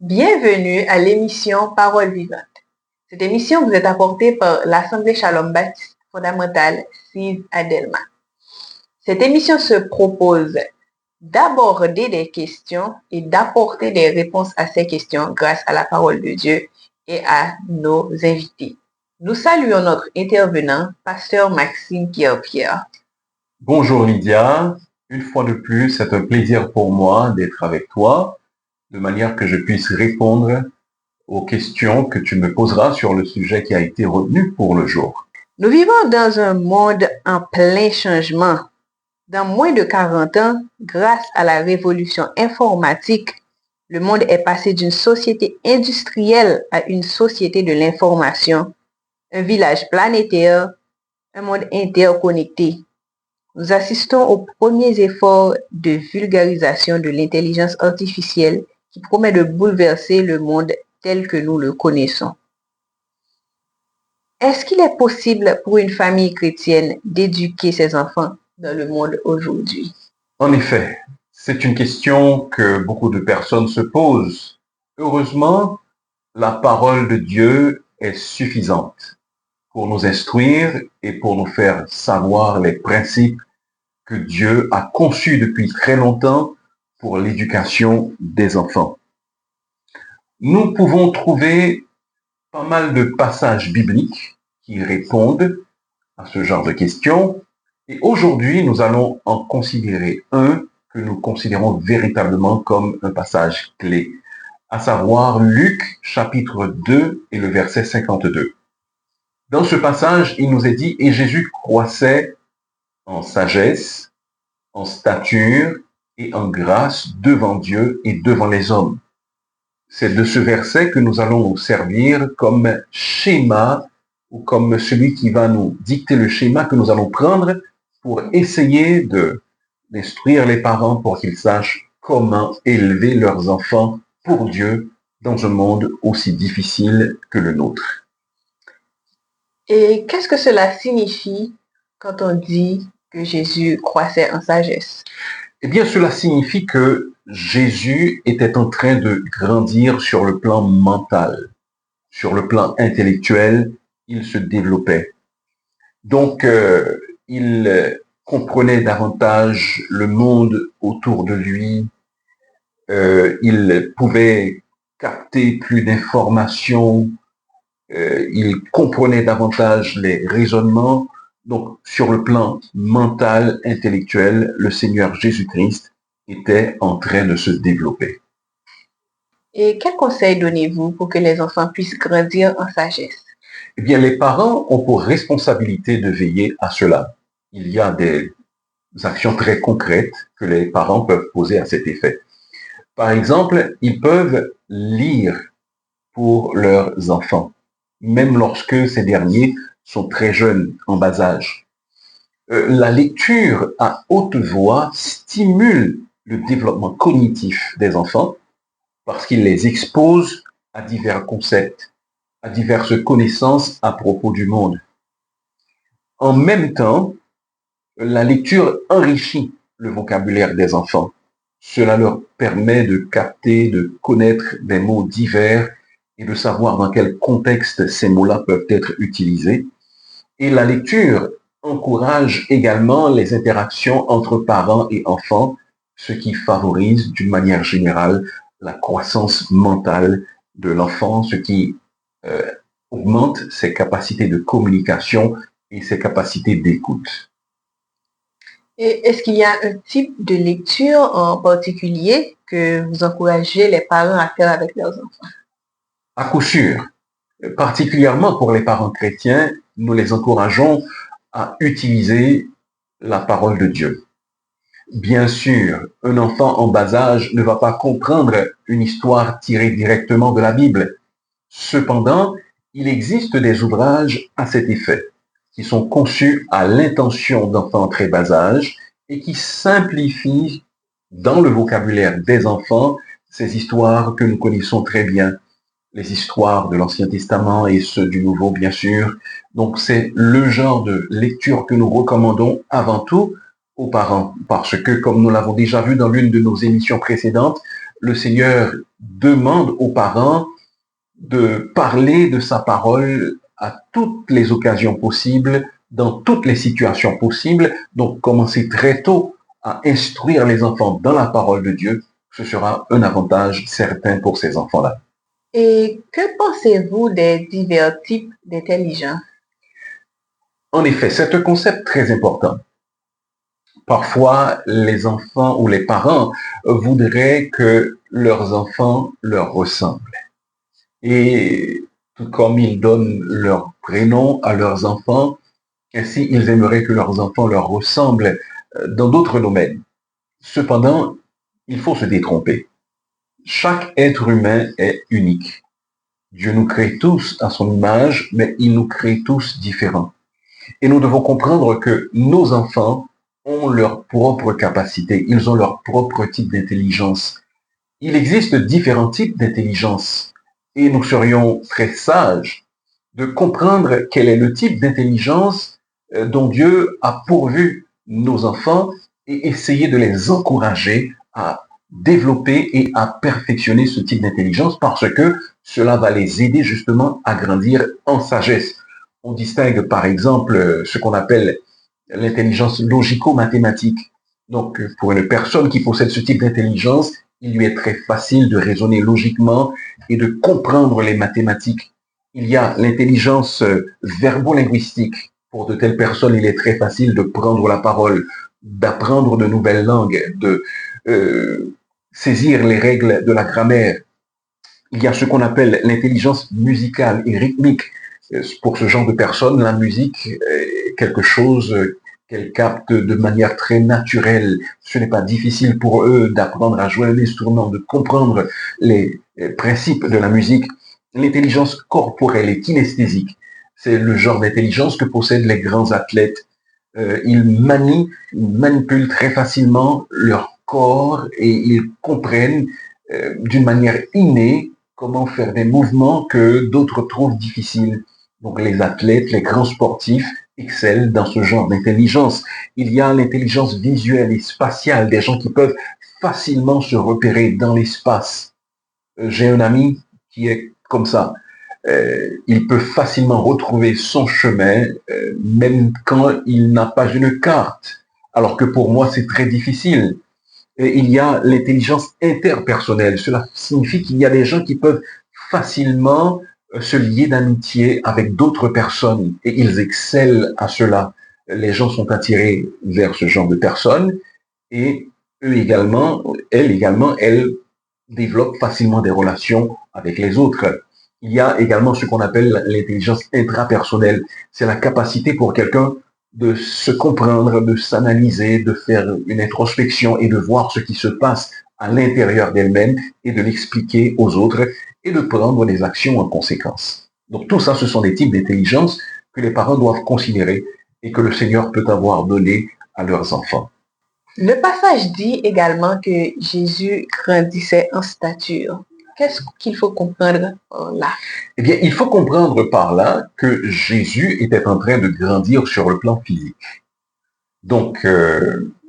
Bienvenue à l'émission Parole vivante. Cette émission vous est apportée par l'Assemblée Shalom Baptiste fondamentale Steve Adelma. Cette émission se propose d'aborder des questions et d'apporter des réponses à ces questions grâce à la parole de Dieu et à nos invités. Nous saluons notre intervenant, Pasteur Maxime Pierre. Bonjour Lydia, une fois de plus, c'est un plaisir pour moi d'être avec toi, de manière que je puisse répondre aux questions que tu me poseras sur le sujet qui a été retenu pour le jour. Nous vivons dans un monde en plein changement. Dans moins de 40 ans, grâce à la révolution informatique, le monde est passé d'une société industrielle à une société de l'information, un village planétaire, un monde interconnecté. Nous assistons aux premiers efforts de vulgarisation de l'intelligence artificielle qui promet de bouleverser le monde tel que nous le connaissons. Est-ce qu'il est possible pour une famille chrétienne d'éduquer ses enfants dans le monde aujourd'hui? En effet, c'est une question que beaucoup de personnes se posent. Heureusement, la parole de Dieu est suffisante pour nous instruire et pour nous faire savoir les principes que Dieu a conçus depuis très longtemps pour l'éducation des enfants. Nous pouvons trouver pas mal de passages bibliques qui répondent à ce genre de questions. Et aujourd'hui, nous allons en considérer un que nous considérons véritablement comme un passage clé, à savoir Luc chapitre 2 et le verset 52. Dans ce passage, il nous est dit « Et Jésus croissait en sagesse, en stature et en grâce devant Dieu et devant les hommes. » C'est de ce verset que nous allons nous servir comme schéma ou comme celui qui va nous dicter le schéma que nous allons prendre pour essayer d'instruire les parents pour qu'ils sachent comment élever leurs enfants pour Dieu dans un monde aussi difficile que le nôtre. Et qu'est-ce que cela signifie quand on dit que Jésus croissait en sagesse? Eh bien, cela signifie que Jésus était en train de grandir sur le plan mental, sur le plan intellectuel, il se développait. Donc, il comprenait davantage le monde autour de lui, il pouvait capter plus d'informations, il comprenait davantage les raisonnements. Donc, sur le plan mental, intellectuel, le Seigneur Jésus-Christ était en train de se développer. Et quels conseils donnez-vous pour que les enfants puissent grandir en sagesse? Eh bien, les parents ont pour responsabilité de veiller à cela. Il y a des actions très concrètes que les parents peuvent poser à cet effet. Par exemple, ils peuvent lire pour leurs enfants, même lorsque ces derniers sont très jeunes, en bas âge. La lecture à haute voix stimule le développement cognitif des enfants parce qu'il les expose à divers concepts, à diverses connaissances à propos du monde. En même temps, la lecture enrichit le vocabulaire des enfants. Cela leur permet de capter, de connaître des mots divers et de savoir dans quel contexte ces mots-là peuvent être utilisés. Et la lecture encourage également les interactions entre parents et enfants, ce qui favorise d'une manière générale la croissance mentale de l'enfant, ce qui augmente ses capacités de communication et ses capacités d'écoute. Et est-ce qu'il y a un type de lecture en particulier que vous encouragez les parents à faire avec leurs enfants? À coup sûr, particulièrement pour les parents chrétiens, nous les encourageons à utiliser la parole de Dieu. Bien sûr, un enfant en bas âge ne va pas comprendre une histoire tirée directement de la Bible. Cependant, il existe des ouvrages à cet effet, qui sont conçus à l'intention d'enfants très bas âge et qui simplifient dans le vocabulaire des enfants ces histoires que nous connaissons très bien, les histoires de l'Ancien Testament et ceux du Nouveau, bien sûr. Donc, c'est le genre de lecture que nous recommandons avant tout aux parents, parce que, comme nous l'avons déjà vu dans l'une de nos émissions précédentes, le Seigneur demande aux parents de parler de sa parole à toutes les occasions possibles, dans toutes les situations possibles. Donc, commencer très tôt à instruire les enfants dans la parole de Dieu, ce sera un avantage certain pour ces enfants-là. Et que pensez-vous des divers types d'intelligence? En effet, c'est un concept très important. Parfois, les enfants ou les parents voudraient que leurs enfants leur ressemblent. Et tout comme ils donnent leur prénom à leurs enfants, ainsi ils aimeraient que leurs enfants leur ressemblent dans d'autres domaines. Cependant, il faut se détromper. Chaque être humain est unique. Dieu nous crée tous à son image, mais il nous crée tous différents. Et nous devons comprendre que nos enfants ont leur propre capacité, ils ont leur propre type d'intelligence. Il existe différents types d'intelligence et nous serions très sages de comprendre quel est le type d'intelligence dont Dieu a pourvu nos enfants et essayer de les encourager à développer et à perfectionner ce type d'intelligence parce que cela va les aider justement à grandir en sagesse. On distingue par exemple ce qu'on appelle l'intelligence logico-mathématique. Donc, pour une personne qui possède ce type d'intelligence, il lui est très facile de raisonner logiquement et de comprendre les mathématiques. Il y a l'intelligence verbo-linguistique. Pour de telles personnes, il est très facile de prendre la parole, d'apprendre de nouvelles langues, de saisir les règles de la grammaire. Il y a ce qu'on appelle l'intelligence musicale et rythmique. Pour ce genre de personnes, la musique est quelque chose qu'elles captent de manière très naturelle. Ce n'est pas difficile pour eux d'apprendre à jouer un instrument, de comprendre les principes de la musique. L'intelligence corporelle et kinesthésique, c'est le genre d'intelligence que possèdent les grands athlètes. Ils manipulent très facilement leur corps et ils comprennent d'une manière innée comment faire des mouvements que d'autres trouvent difficiles. Donc les athlètes, les grands sportifs excellent dans ce genre d'intelligence. Il y a l'intelligence visuelle et spatiale, des gens qui peuvent facilement se repérer dans l'espace. J'ai un ami qui est comme ça. Il peut facilement retrouver son chemin, même quand il n'a pas une carte. Alors que pour moi, c'est très difficile. Et il y a l'intelligence interpersonnelle. Cela signifie qu'il y a des gens qui peuvent facilement se lier d'amitié avec d'autres personnes et ils excellent à cela. Les gens sont attirés vers ce genre de personnes et eux également, elles développent facilement des relations avec les autres. Il y a également ce qu'on appelle l'intelligence intrapersonnelle. C'est la capacité pour quelqu'un de se comprendre, de s'analyser, de faire une introspection et de voir ce qui se passe à l'intérieur d'elle-même et de l'expliquer aux autres et de prendre des actions en conséquence. Donc tout ça, ce sont des types d'intelligence que les parents doivent considérer et que le Seigneur peut avoir donné à leurs enfants. Le passage dit également que Jésus grandissait en stature. Qu'est-ce qu'il faut comprendre là? Eh bien, il faut comprendre par là que Jésus était en train de grandir sur le plan physique. Donc,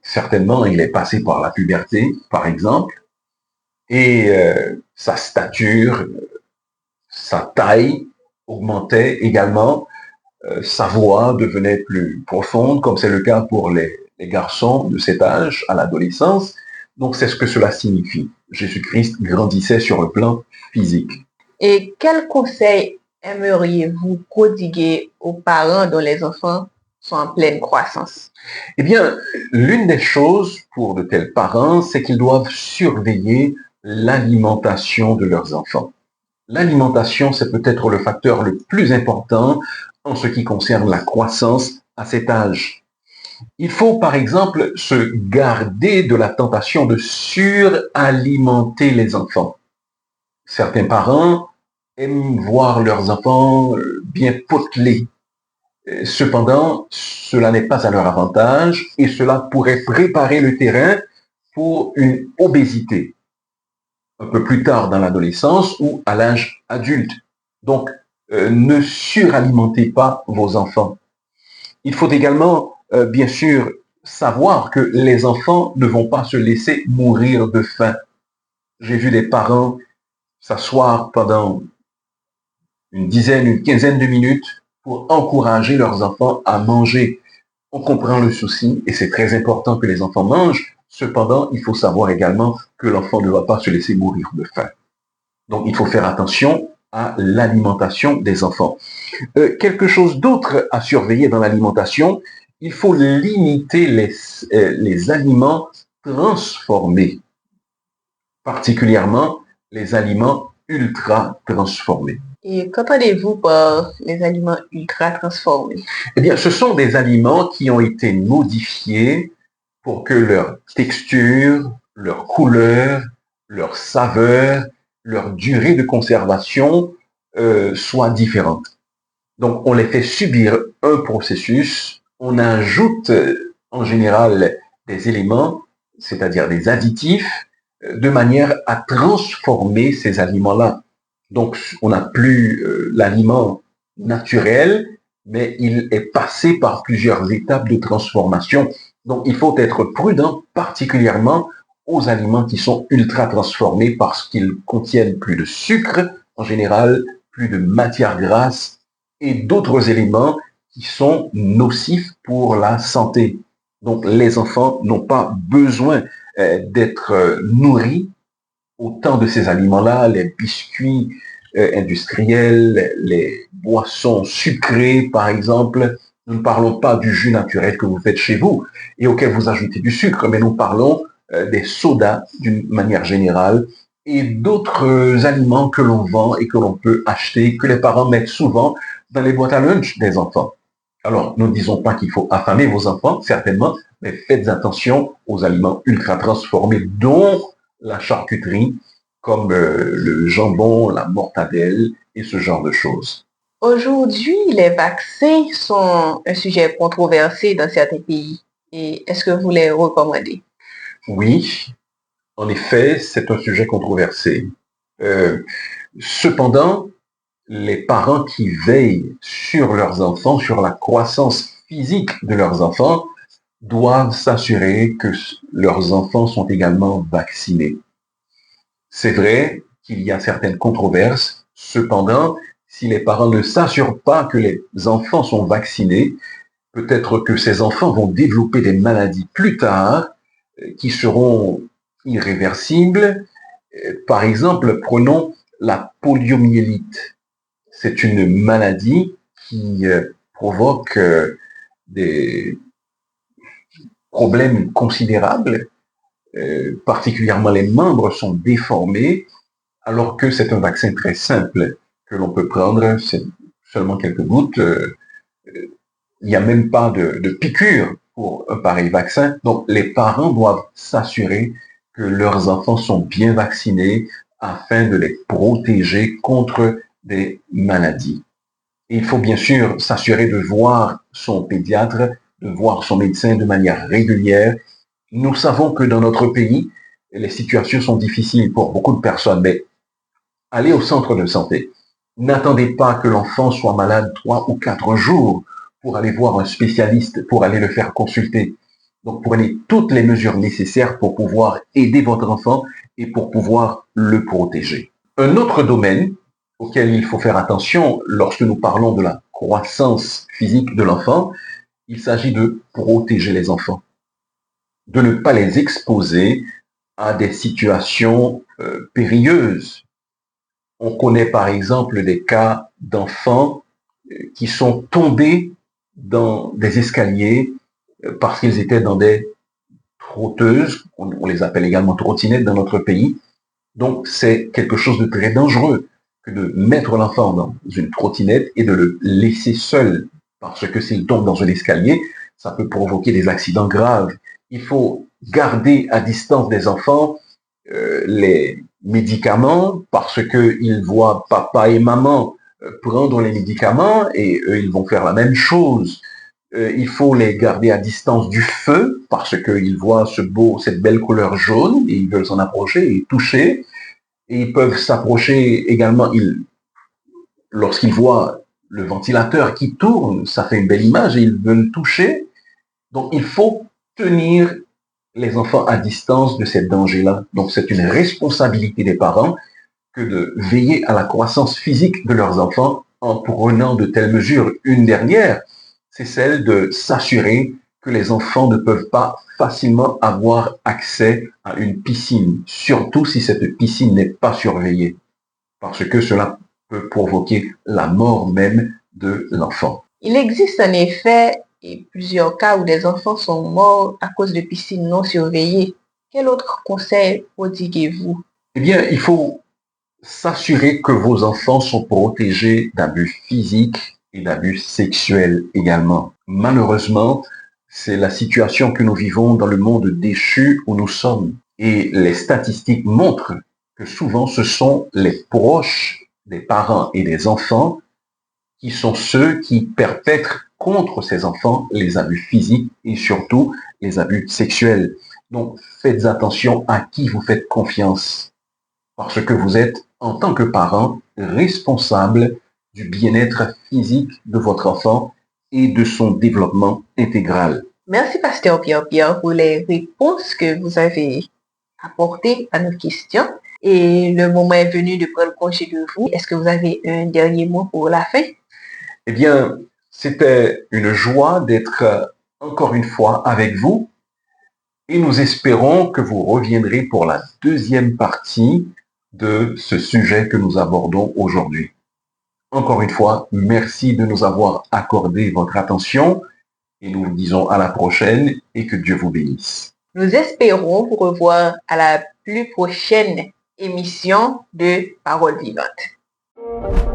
certainement, il est passé par la puberté, par exemple, et sa stature, sa taille augmentait également, sa voix devenait plus profonde, comme c'est le cas pour les garçons de cet âge, à l'adolescence. Donc, c'est ce que cela signifie. Jésus-Christ grandissait sur le plan physique. Et quels conseils aimeriez-vous prodiguer aux parents dont les enfants sont en pleine croissance? Eh bien, l'une des choses pour de tels parents, c'est qu'ils doivent surveiller l'alimentation de leurs enfants. L'alimentation, c'est peut-être le facteur le plus important en ce qui concerne la croissance à cet âge. Il faut, par exemple, se garder de la tentation de suralimenter les enfants. Certains parents aiment voir leurs enfants bien potelés. Cependant, cela n'est pas à leur avantage et cela pourrait préparer le terrain pour une obésité un peu plus tard dans l'adolescence ou à l'âge adulte. Donc, ne suralimentez pas vos enfants. Il faut également, bien sûr, savoir que les enfants ne vont pas se laisser mourir de faim. J'ai vu des parents s'asseoir pendant une dizaine, une quinzaine de minutes pour encourager leurs enfants à manger. On comprend le souci et c'est très important que les enfants mangent. Cependant, il faut savoir également que l'enfant ne va pas se laisser mourir de faim. Donc, il faut faire attention à l'alimentation des enfants. Quelque chose d'autre à surveiller dans l'alimentation, il faut limiter les aliments transformés, particulièrement les aliments ultra transformés. Et qu'entendez-vous par les aliments ultra transformés? Eh bien, ce sont des aliments qui ont été modifiés pour que leur texture, leur couleur, leur saveur, leur durée de conservation soient différentes. Donc, on les fait subir un processus, on ajoute en général des éléments, c'est-à-dire des additifs, de manière à transformer ces aliments-là. Donc, on n'a plus l'aliment naturel, mais il est passé par plusieurs étapes de transformation. Donc, il faut être prudent, particulièrement aux aliments qui sont ultra transformés parce qu'ils contiennent plus de sucre, en général, plus de matière grasse et d'autres éléments qui sont nocifs pour la santé. Donc, les enfants n'ont pas besoin d'être nourris autant de ces aliments-là, les biscuits industriels, les boissons sucrées, par exemple. Nous ne parlons pas du jus naturel que vous faites chez vous et auquel vous ajoutez du sucre, mais nous parlons des sodas d'une manière générale et d'autres aliments que l'on vend et que l'on peut acheter, que les parents mettent souvent dans les boîtes à lunch des enfants. Alors, nous ne disons pas qu'il faut affamer vos enfants, certainement, mais faites attention aux aliments ultra transformés, dont la charcuterie, comme le jambon, la mortadelle et ce genre de choses. Aujourd'hui, les vaccins sont un sujet controversé dans certains pays. Et est-ce que vous les recommandez? Oui, en effet, c'est un sujet controversé. Cependant, les parents qui veillent sur leurs enfants, sur la croissance physique de leurs enfants, doivent s'assurer que leurs enfants sont également vaccinés. C'est vrai qu'il y a certaines controverses, cependant, si les parents ne s'assurent pas que les enfants sont vaccinés, peut-être que ces enfants vont développer des maladies plus tard qui seront irréversibles. Par exemple, prenons la poliomyélite. C'est une maladie qui provoque des problèmes considérables, particulièrement les membres sont déformés, alors que c'est un vaccin très simple que l'on peut prendre, c'est seulement quelques gouttes. Il n'y a même pas de piqûre pour un pareil vaccin. Donc, les parents doivent s'assurer que leurs enfants sont bien vaccinés afin de les protéger contre des maladies. Et il faut bien sûr s'assurer de voir son pédiatre, de voir son médecin de manière régulière. Nous savons que dans notre pays, les situations sont difficiles pour beaucoup de personnes, mais allez au centre de santé. N'attendez pas que l'enfant soit malade 3 ou 4 jours pour aller voir un spécialiste, pour aller le faire consulter. Donc prenez toutes les mesures nécessaires pour pouvoir aider votre enfant et pour pouvoir le protéger. Un autre domaine auquel il faut faire attention lorsque nous parlons de la croissance physique de l'enfant, il s'agit de protéger les enfants, de ne pas les exposer à des situations périlleuses. On connaît par exemple des cas d'enfants qui sont tombés dans des escaliers parce qu'ils étaient dans des trotteuses, on les appelle également trottinettes dans notre pays. Donc c'est quelque chose de très dangereux que de mettre l'enfant dans une trottinette et de le laisser seul, parce que s'il tombe dans un escalier, ça peut provoquer des accidents graves. Il faut garder à distance des enfants les médicaments, parce qu'ils voient papa et maman prendre les médicaments et eux, ils vont faire la même chose. Il faut les garder à distance du feu, parce qu'ils voient cette belle couleur jaune et ils veulent s'en approcher et toucher. Et ils peuvent s'approcher également, lorsqu'ils voient le ventilateur qui tourne, ça fait une belle image et ils veulent toucher. Donc il faut tenir les enfants à distance de ces dangers-là. Donc, c'est une responsabilité des parents que de veiller à la croissance physique de leurs enfants en prenant de telles mesures. Une dernière, c'est celle de s'assurer que les enfants ne peuvent pas facilement avoir accès à une piscine, surtout si cette piscine n'est pas surveillée, parce que cela peut provoquer la mort même de l'enfant. Il existe en effet plusieurs cas où des enfants sont morts à cause de piscines non surveillées. Quel autre conseil prodiguez-vous? Eh bien, il faut s'assurer que vos enfants sont protégés d'abus physiques et d'abus sexuels également. Malheureusement, c'est la situation que nous vivons dans le monde déchu où nous sommes. Et les statistiques montrent que souvent ce sont les proches des parents et des enfants qui sont ceux qui perpètrent contre ces enfants les abus physiques et surtout les abus sexuels. Donc faites attention à qui vous faites confiance, parce que vous êtes, en tant que parent, responsable du bien-être physique de votre enfant et de son développement intégral. Merci, Pasteur Pierre, pour les réponses que vous avez apportées à nos questions. Et le moment est venu de prendre congé de vous. Est-ce que vous avez un dernier mot pour la fin? Eh bien, c'était une joie d'être encore une fois avec vous et nous espérons que vous reviendrez pour la deuxième partie de ce sujet que nous abordons aujourd'hui. Encore une fois, merci de nous avoir accordé votre attention et nous vous disons à la prochaine et que Dieu vous bénisse. Nous espérons vous revoir à la plus prochaine émission de Paroles vivantes.